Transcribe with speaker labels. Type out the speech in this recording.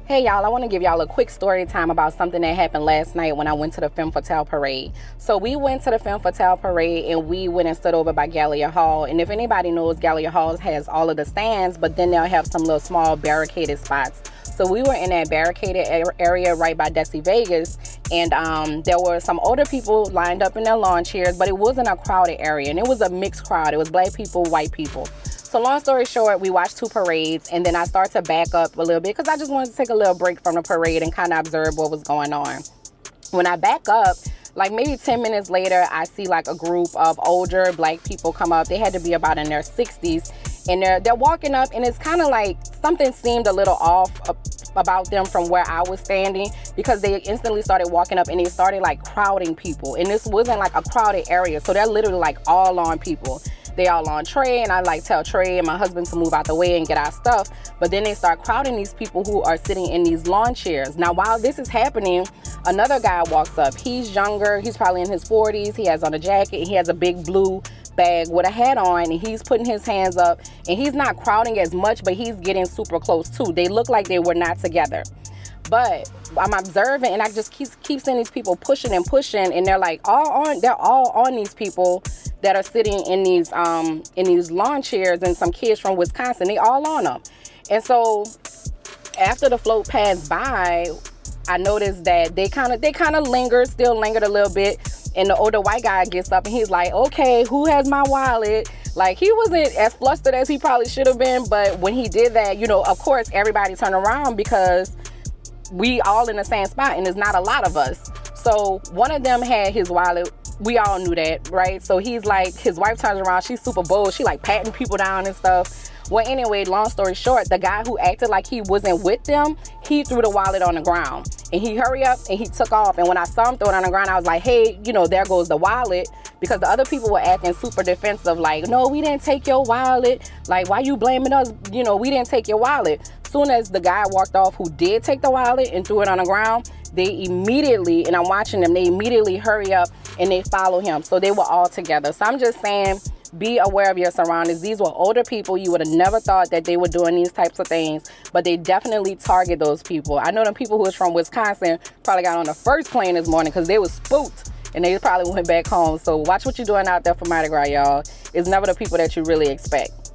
Speaker 1: Hey y'all, I want to give y'all a quick story time about something that happened last night when I went to the Femme Fatale parade. So we went to the Femme Fatale parade and we went and stood over by Gallia Hall. And if anybody knows, Gallia Hall has all of the stands, but then they'll have some little small barricaded spots. So we were in that barricaded area right by Desi Vegas, and there were some older people lined up in their lawn chairs, but it wasn't a crowded area, and it was a mixed crowd. It was black people, white people. So long story short, we watched two parades, and then I started to back up a little bit because I just wanted to take a little break from the parade and kind of observe what was going on. When I back up, like maybe 10 minutes later, I see like a group of older black people come up. They had to be about in their 60s, and they're walking up, and it's kind of like something seemed a little off about them from where I was standing, because they instantly started walking up and they started like crowding people. And this wasn't like a crowded area, so they're literally like all on people. They all on Trey, and I like tell Trey and my husband to move out the way and get our stuff. But then they start crowding these people who are sitting in these lawn chairs. Now, while this is happening, another guy walks up. He's younger. He's probably in his 40s. He has on a jacket. He has a big blue bag with a hat on, and he's putting his hands up, and he's not crowding as much, but he's getting super close too. They look like they were not together. But I'm observing, and I just keep seeing these people pushing and pushing, and they're like they're all on these people that are sitting in these lawn chairs, and some kids from Wisconsin, they all on them. And so after the float passed by, I noticed that they kind of lingered a little bit, and the older white guy gets up and he's like, okay, who has my wallet? Like, he wasn't as flustered as he probably should have been, but when he did that, of course everybody turned around because we all in the same spot and there's not a lot of us. So one of them had his wallet. We all knew that, right? So he's like, his wife turns around, she's super bold, she like patting people down and stuff. Well, anyway, long story short, the guy who acted like he wasn't with them, he threw the wallet on the ground, and he hurried up and he took off. And when I saw him throw it on the ground, I was like, hey, there goes the wallet, because the other people were acting super defensive, like, no, we didn't take your wallet, like, why you blaming us, we didn't take your wallet. Soon as the guy walked off who did take the wallet and threw it on the ground, they immediately, and I'm watching them, they immediately hurry up and they follow him. So they were all together. So I'm just saying, be aware of your surroundings. These were older people. You would have never thought that they were doing these types of things, but they definitely target those people. I know them people who was from Wisconsin probably got on the first plane this morning because they was spooked and they probably went back home. So watch what you're doing out there for Mardi Gras, y'all. It's never the people that you really expect.